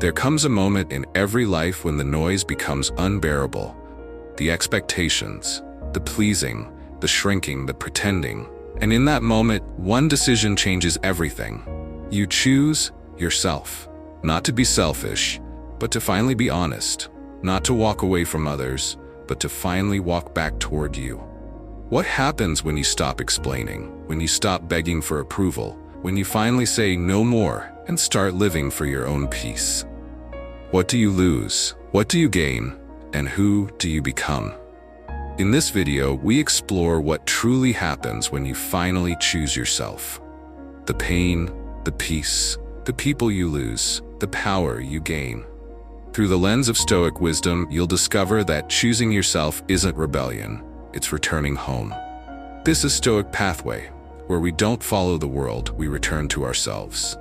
There comes a moment in every life when the noise becomes unbearable. The expectations, the pleasing, the shrinking, the pretending. And in that moment, one decision changes everything. You choose yourself. Not to be selfish, but to finally be honest. Not to walk away from others, but to finally walk back toward you. What happens when you stop explaining, when you stop begging for approval, when you finally say no more and start living for your own peace? What do you lose? What do you gain? And who do you become? In this video, we explore what truly happens when you finally choose yourself. The pain, the peace, the people you lose, the power you gain. Through the lens of Stoic wisdom, you'll discover that choosing yourself isn't rebellion, it's returning home. This is Stoic Pathway, where we don't follow the world, we return to ourselves.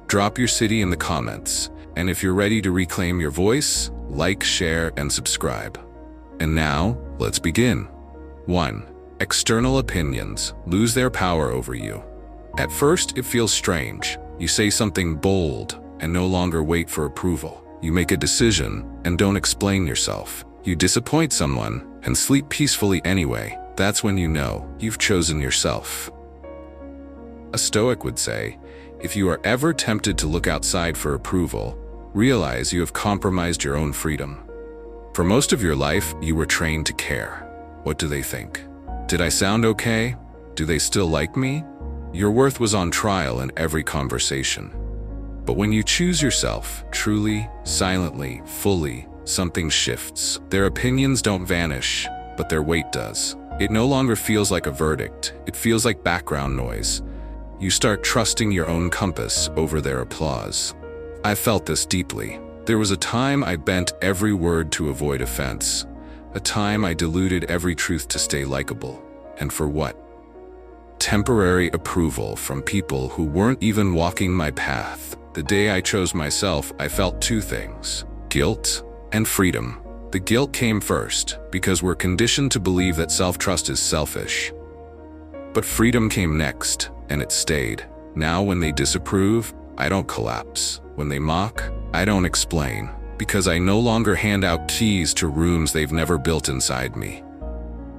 Drop your city in the comments, and if you're ready to reclaim your voice, like, share, and subscribe. And now, let's begin. 1. External opinions lose their power over you. At first, it feels strange. You say something bold and no longer wait for approval. You make a decision and don't explain yourself. You disappoint someone and sleep peacefully anyway. That's when you know you've chosen yourself. A Stoic would say, if you are ever tempted to look outside for approval, realize you have compromised your own freedom. For most of your life, you were trained to care. What do they think? Did I sound okay? Do they still like me? Your worth was on trial in every conversation. But when you choose yourself, truly, silently, fully, something shifts. Their opinions don't vanish, but their weight does. It no longer feels like a verdict. It feels like background noise. You start trusting your own compass over their applause. I felt this deeply. There was a time I bent every word to avoid offense. A time I diluted every truth to stay likable. And for what? Temporary approval from people who weren't even walking my path. The day I chose myself, I felt two things: guilt and freedom. The guilt came first, because we're conditioned to believe that self-trust is selfish. But freedom came next, and it stayed. Now when they disapprove, I don't collapse. When they mock, I don't explain, because I no longer hand out keys to rooms they've never built inside me.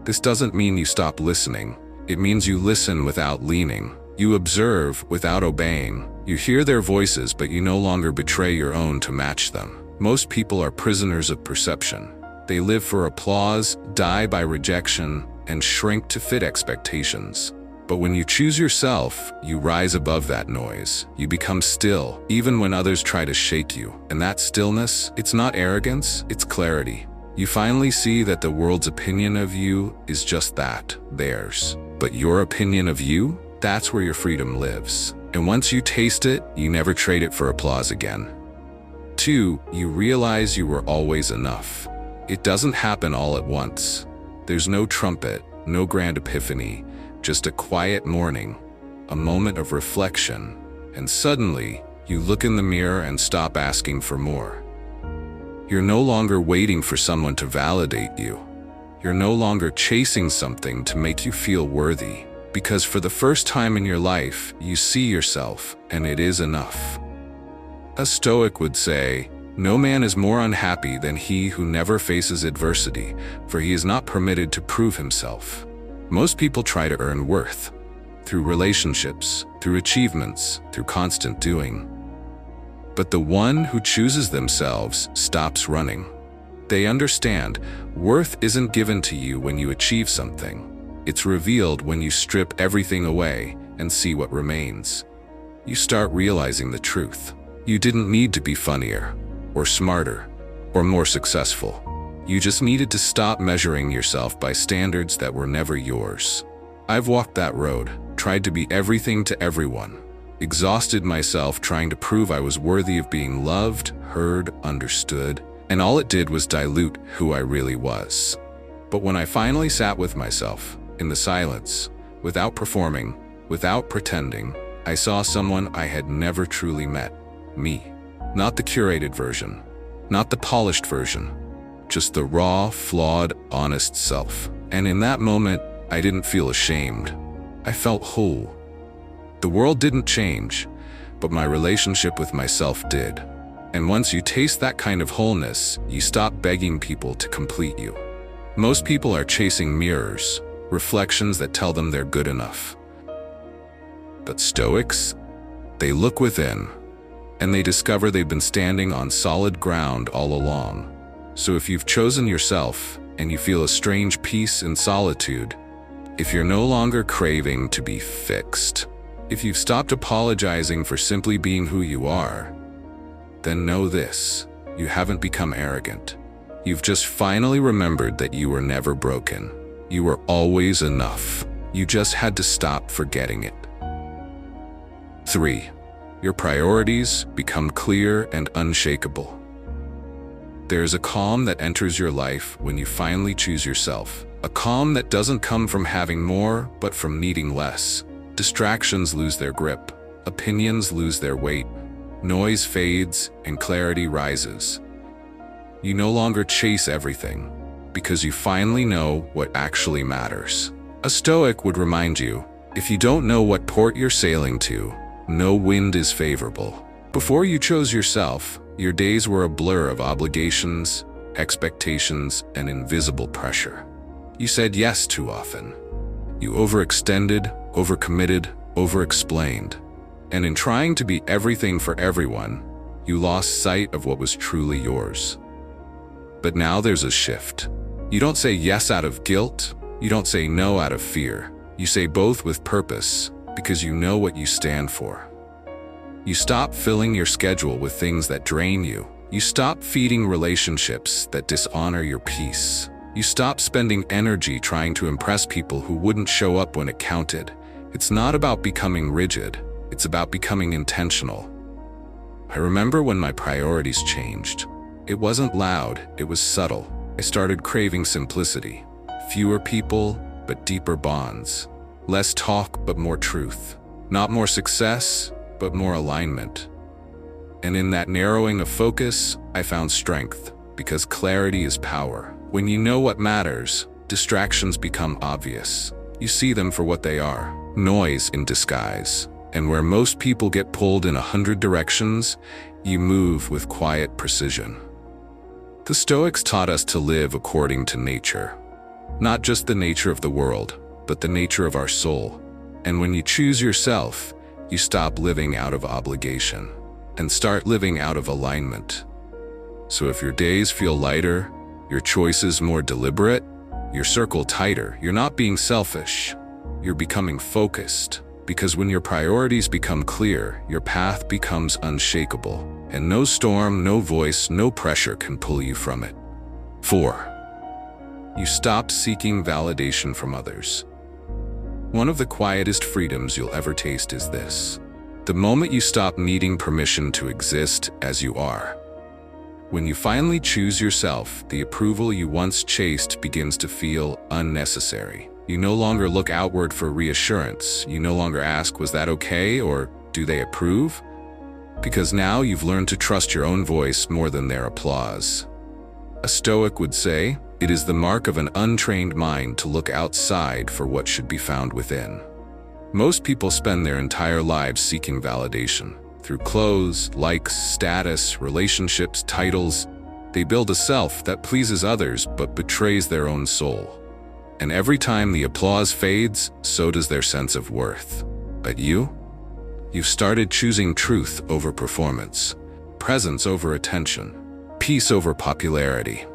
This doesn't mean you stop listening. It means you listen without leaning. You observe without obeying. You hear their voices, but you no longer betray your own to match them. Most people are prisoners of perception. They live for applause, die by rejection, and shrink to fit expectations. But when you choose yourself, you rise above that noise. You become still, even when others try to shake you. And that stillness, it's not arrogance, it's clarity. You finally see that the world's opinion of you is just that, theirs. But your opinion of you, that's where your freedom lives. And once you taste it, you never trade it for applause again. 2. You realize you were always enough. It doesn't happen all at once. There's no trumpet, no grand epiphany. Just a quiet morning, a moment of reflection, and suddenly, you look in the mirror and stop asking for more. You're no longer waiting for someone to validate you. You're no longer chasing something to make you feel worthy, because for the first time in your life, you see yourself, and it is enough. A Stoic would say, no man is more unhappy than he who never faces adversity, for he is not permitted to prove himself. Most people try to earn worth through relationships, through achievements, through constant doing. But the one who chooses themselves stops running. They understand worth isn't given to you when you achieve something. It's revealed when you strip everything away and see what remains. You start realizing the truth. You didn't need to be funnier, or smarter, or more successful. You just needed to stop measuring yourself by standards that were never yours. I've walked that road, tried to be everything to everyone, exhausted myself trying to prove I was worthy of being loved, heard, understood, and all it did was dilute who I really was. But when I finally sat with myself, in the silence, without performing, without pretending, I saw someone I had never truly met. Me. Not the curated version, not the polished version, just the raw, flawed, honest self. And in that moment, I didn't feel ashamed. I felt whole. The world didn't change, but my relationship with myself did. And once you taste that kind of wholeness, you stop begging people to complete you. Most people are chasing mirrors, reflections that tell them they're good enough. But Stoics, they look within, and they discover they've been standing on solid ground all along. So if you've chosen yourself, and you feel a strange peace in solitude, if you're no longer craving to be fixed, if you've stopped apologizing for simply being who you are, then know this: you haven't become arrogant. You've just finally remembered that you were never broken. You were always enough. You just had to stop forgetting it. 3. Your priorities become clear and unshakable. There is a calm that enters your life when you finally choose yourself. A calm that doesn't come from having more, but from needing less. Distractions lose their grip. Opinions lose their weight. Noise fades and clarity rises. You no longer chase everything, because you finally know what actually matters. A Stoic would remind you, if you don't know what port you're sailing to, no wind is favorable. Before you chose yourself, your days were a blur of obligations, expectations, and invisible pressure. You said yes too often. You overextended, overcommitted, overexplained. And in trying to be everything for everyone, you lost sight of what was truly yours. But now there's a shift. You don't say yes out of guilt. You don't say no out of fear. You say both with purpose, because you know what you stand for. You stop filling your schedule with things that drain you. You stop feeding relationships that dishonor your peace. You stop spending energy trying to impress people who wouldn't show up when it counted. It's not about becoming rigid. It's about becoming intentional. I remember when my priorities changed. It wasn't loud, it was subtle. I started craving simplicity. Fewer people, but deeper bonds. Less talk, but more truth. Not more success, but more alignment. And in that narrowing of focus, I found strength, because clarity is power. When you know what matters, distractions become obvious. You see them for what they are, noise in disguise. And where most people get pulled in 100 directions, you move with quiet precision. The Stoics taught us to live according to nature. Not just the nature of the world, but the nature of our soul. And when you choose yourself, you stop living out of obligation and start living out of alignment. So if your days feel lighter, your choices more deliberate, your circle tighter, you're not being selfish, you're becoming focused. Because when your priorities become clear, your path becomes unshakable, and no storm, no voice, no pressure can pull you from it. 4. You stop seeking validation from others. One of the quietest freedoms you'll ever taste is this: the moment you stop needing permission to exist as you are. When you finally choose yourself, the approval you once chased begins to feel unnecessary. You no longer look outward for reassurance. You no longer ask, was that okay, or do they approve? Because now you've learned to trust your own voice more than their applause. A Stoic would say, it is the mark of an untrained mind to look outside for what should be found within. Most people spend their entire lives seeking validation. Through clothes, likes, status, relationships, titles, they build a self that pleases others but betrays their own soul. And every time the applause fades, so does their sense of worth. But you've started choosing truth over performance, presence over attention, peace over popularity.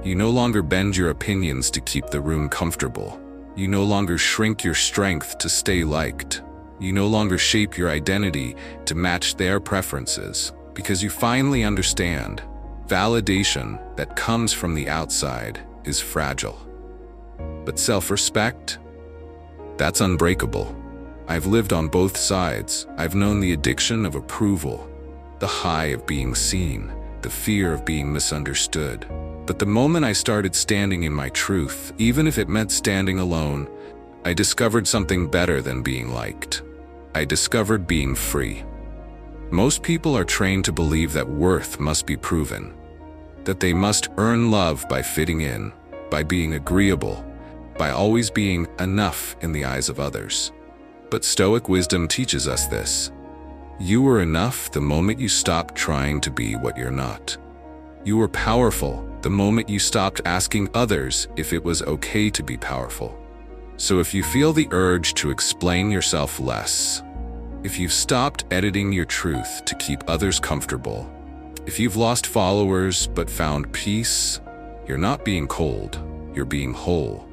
You no longer bend your opinions to keep the room comfortable. You no longer shrink your strength to stay liked. You no longer shape your identity to match their preferences, because you finally understand validation that comes from the outside is fragile. But self-respect? That's unbreakable. I've lived on both sides. I've known the addiction of approval, the high of being seen, the fear of being misunderstood. But the moment I started standing in my truth, even if it meant standing alone, I discovered something better than being liked. I discovered being free. Most people are trained to believe that worth must be proven, that they must earn love by fitting in, by being agreeable, by always being enough in the eyes of others. But Stoic wisdom teaches us this. You were enough the moment you stopped trying to be what you're not. You were powerful the moment you stopped asking others if it was okay to be powerful. So if you feel the urge to explain yourself less, if you've stopped editing your truth to keep others comfortable, if you've lost followers but found peace, you're not being cold, you're being whole.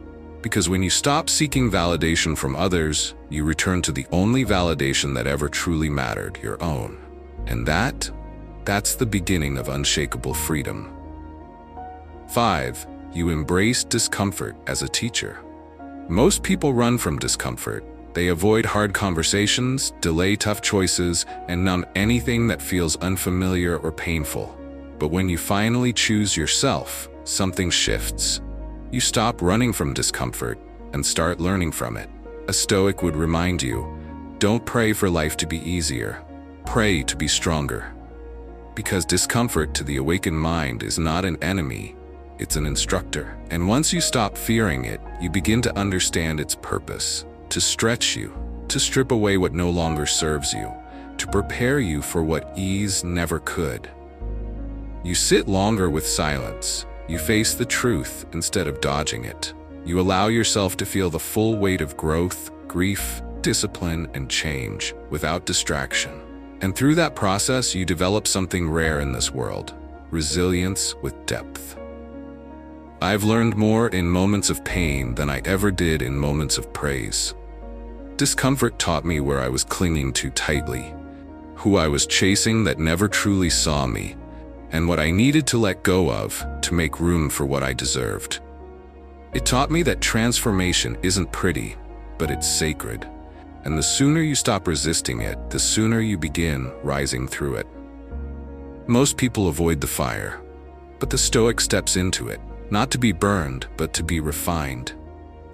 Because when you stop seeking validation from others, you return to the only validation that ever truly mattered, your own. And that's the beginning of unshakable freedom. 5. You embrace discomfort as a teacher. Most people run from discomfort. They avoid hard conversations, delay tough choices, and numb anything that feels unfamiliar or painful. But when you finally choose yourself, something shifts. You stop running from discomfort and start learning from it. A Stoic would remind you, don't pray for life to be easier. Pray to be stronger. Because discomfort to the awakened mind is not an enemy, it's an instructor. And once you stop fearing it, you begin to understand its purpose. To stretch you, to strip away what no longer serves you, to prepare you for what ease never could. You sit longer with silence. You face the truth instead of dodging it. You allow yourself to feel the full weight of growth, grief, discipline, and change without distraction. And through that process, you develop something rare in this world: resilience with depth. I've learned more in moments of pain than I ever did in moments of praise. Discomfort taught me where I was clinging too tightly, who I was chasing that never truly saw me, and what I needed to let go of to make room for what I deserved. It taught me that transformation isn't pretty, but it's sacred. And the sooner you stop resisting it, the sooner you begin rising through it. Most people avoid the fire, but the Stoic steps into it, not to be burned, but to be refined.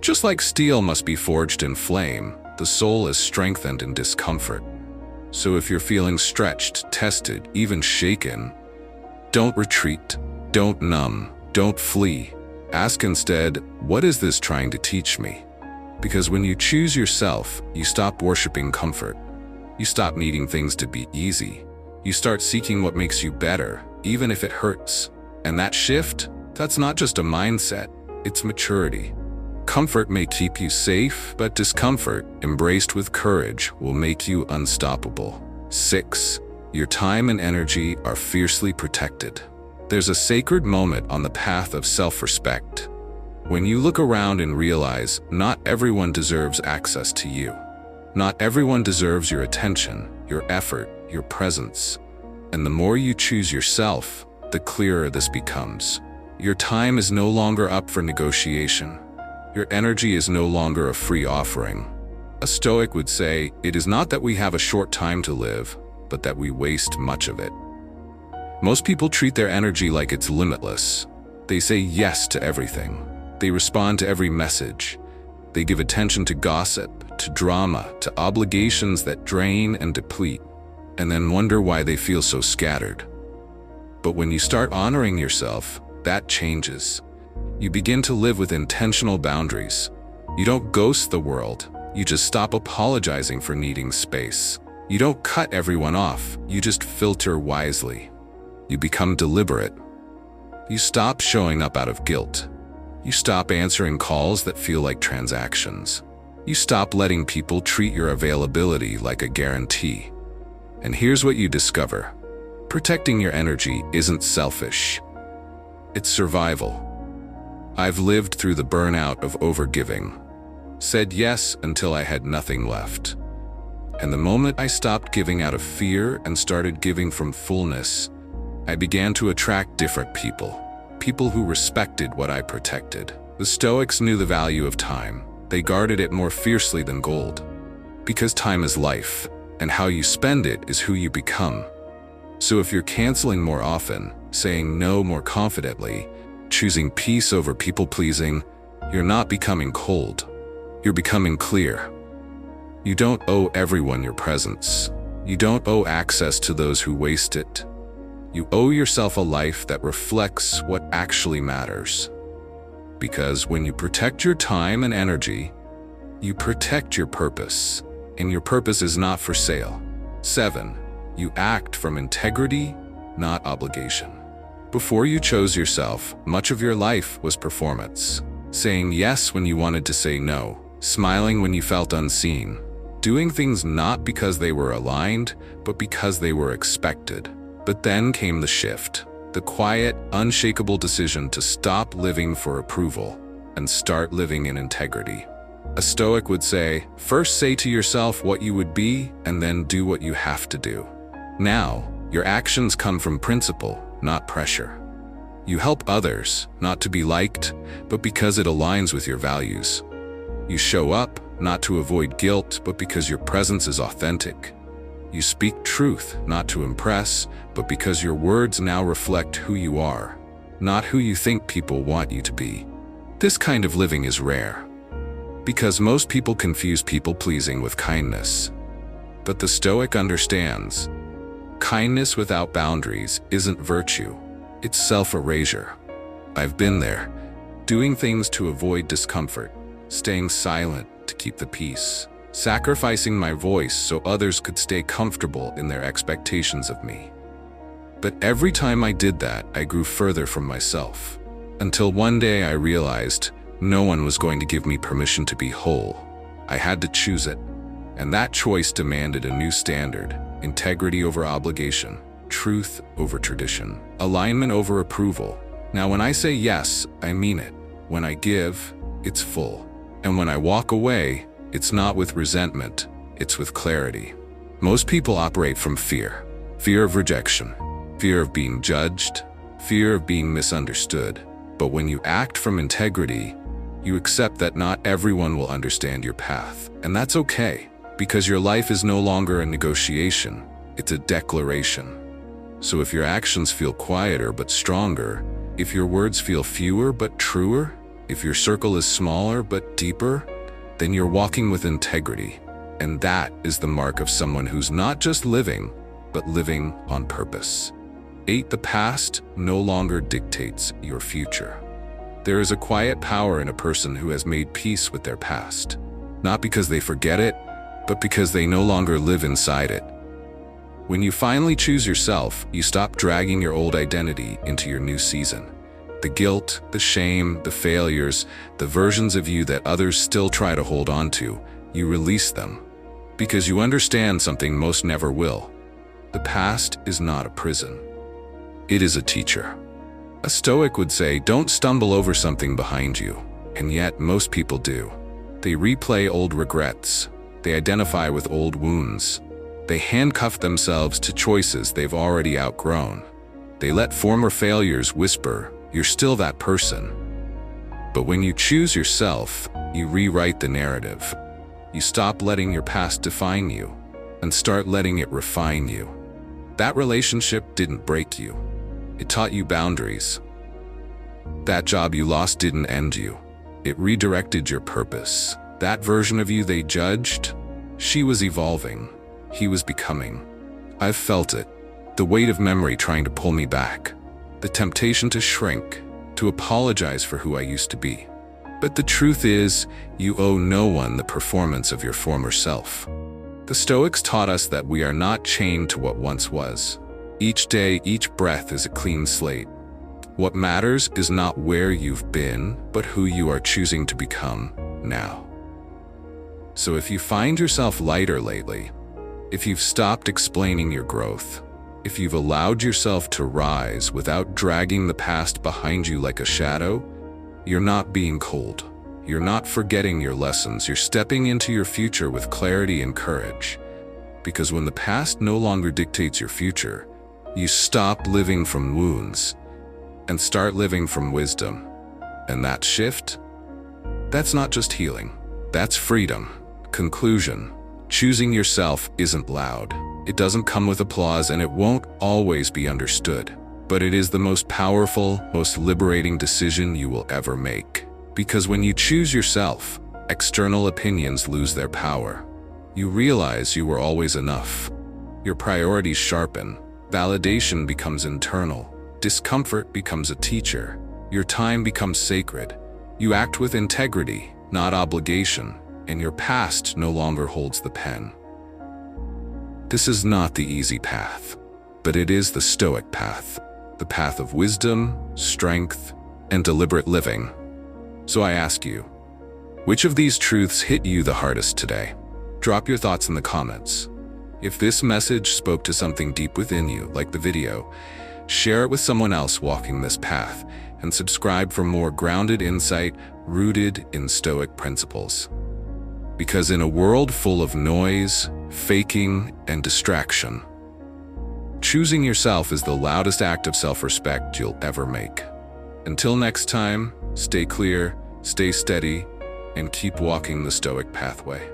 Just like steel must be forged in flame, the soul is strengthened in discomfort. So if you're feeling stretched, tested, even shaken, don't retreat, don't numb, don't flee. Ask instead, what is this trying to teach me? Because when you choose yourself, you stop worshiping comfort. You stop needing things to be easy. You start seeking what makes you better, even if it hurts. And that shift, that's not just a mindset, it's maturity. Comfort may keep you safe, but discomfort, embraced with courage, will make you unstoppable. 6. Your time and energy are fiercely protected. There's a sacred moment on the path of self-respect. When you look around and realize not everyone deserves access to you. Not everyone deserves your attention, your effort, your presence. And the more you choose yourself, the clearer this becomes. Your time is no longer up for negotiation. Your energy is no longer a free offering. A Stoic would say, it is not that we have a short time to live, but that we waste much of it. Most people treat their energy like it's limitless. They say yes to everything. They respond to every message. They give attention to gossip, to drama, to obligations that drain and deplete, and then wonder why they feel so scattered. But when you start honoring yourself, that changes. You begin to live with intentional boundaries. You don't ghost the world. You just stop apologizing for needing space. You don't cut everyone off. You just filter wisely. You become deliberate. You stop showing up out of guilt. You stop answering calls that feel like transactions. You stop letting people treat your availability like a guarantee. And here's what you discover. Protecting your energy isn't selfish. It's survival. I've lived through the burnout of overgiving. Said yes until I had nothing left. And the moment I stopped giving out of fear and started giving from fullness, I began to attract different people. People who respected what I protected. The Stoics knew the value of time. They guarded it more fiercely than gold. Because time is life, and how you spend it is who you become. So if you're canceling more often, saying no more confidently, choosing peace over people-pleasing, you're not becoming cold. You're becoming clear. You don't owe everyone your presence. You don't owe access to those who waste it. You owe yourself a life that reflects what actually matters. Because when you protect your time and energy, you protect your purpose, and your purpose is not for sale. 7. You act from integrity, not obligation. Before you chose yourself, much of your life was performance. Saying yes when you wanted to say no, smiling when you felt unseen, doing things not because they were aligned, but because they were expected. But then came the shift, the quiet, unshakable decision to stop living for approval and start living in integrity. A Stoic would say, first say to yourself what you would be, and then do what you have to do. Now, your actions come from principle, not pressure. You help others, not to be liked, but because it aligns with your values. You show up, not to avoid guilt, but because your presence is authentic. You speak truth, not to impress, but because your words now reflect who you are, not who you think people want you to be. This kind of living is rare, because most people confuse people-pleasing with kindness. But the Stoic understands, kindness without boundaries isn't virtue, it's self-erasure. I've been there, doing things to avoid discomfort, staying silent to keep the peace, sacrificing my voice so others could stay comfortable in their expectations of me. But every time I did that, I grew further from myself, until one day I realized no one was going to give me permission to be whole. I had to choose it, and that choice demanded a new standard: integrity over obligation, truth over tradition, alignment over approval. Now, when I say yes, I mean it. When I give, it's full. And when I walk away, it's not with resentment, it's with clarity. Most people operate from fear. Fear of rejection, fear of being judged, fear of being misunderstood. But when you act from integrity, you accept that not everyone will understand your path. And that's okay, because your life is no longer a negotiation, it's a declaration. So if your actions feel quieter but stronger, if your words feel fewer but truer, if your circle is smaller but deeper, then you're walking with integrity. And that is the mark of someone who's not just living, but living on purpose. 8. The past no longer dictates your future. There is a quiet power in a person who has made peace with their past, not because they forget it, but because they no longer live inside it. When you finally choose yourself, you stop dragging your old identity into your new season. The guilt, the shame, the failures, the versions of you that others still try to hold on to, you release them, because you understand something most never will. The past is not a prison. It is a teacher. A Stoic would say, don't stumble over something behind you, and yet most people do. They replay old regrets. They identify with old wounds. They handcuff themselves to choices they've already outgrown. They let former failures whisper, you're still that person. But when you choose yourself, you rewrite the narrative. You stop letting your past define you and start letting it refine you. That relationship didn't break you. It taught you boundaries. That job you lost didn't end you. It redirected your purpose. That version of you they judged, she was evolving. He was becoming. I've felt it. The weight of memory trying to pull me back. The temptation to shrink, to apologize for who I used to be. But the truth is, you owe no one the performance of your former self. The Stoics taught us that we are not chained to what once was. Each day, each breath is a clean slate. What matters is not where you've been, but who you are choosing to become now. So if you find yourself lighter lately, if you've stopped explaining your growth, if you've allowed yourself to rise without dragging the past behind you like a shadow, you're not being cold. You're not forgetting your lessons. You're stepping into your future with clarity and courage. Because when the past no longer dictates your future, you stop living from wounds and start living from wisdom. And that shift, that's not just healing, that's freedom. Conclusion: choosing yourself isn't loud. It doesn't come with applause, and it won't always be understood. But it is the most powerful, most liberating decision you will ever make. Because when you choose yourself, external opinions lose their power. You realize you were always enough. Your priorities sharpen. Validation becomes internal. Discomfort becomes a teacher. Your time becomes sacred. You act with integrity, not obligation, and your past no longer holds the pen. This is not the easy path, but it is the Stoic path, the path of wisdom, strength, and deliberate living. So I ask you, which of these truths hit you the hardest today? Drop your thoughts in the comments. If this message spoke to something deep within you, like the video, share it with someone else walking this path, and subscribe for more grounded insight rooted in Stoic principles. Because in a world full of noise, faking, and distraction, choosing yourself is the loudest act of self-respect you'll ever make. Until next time, stay clear, stay steady, and keep walking the Stoic pathway.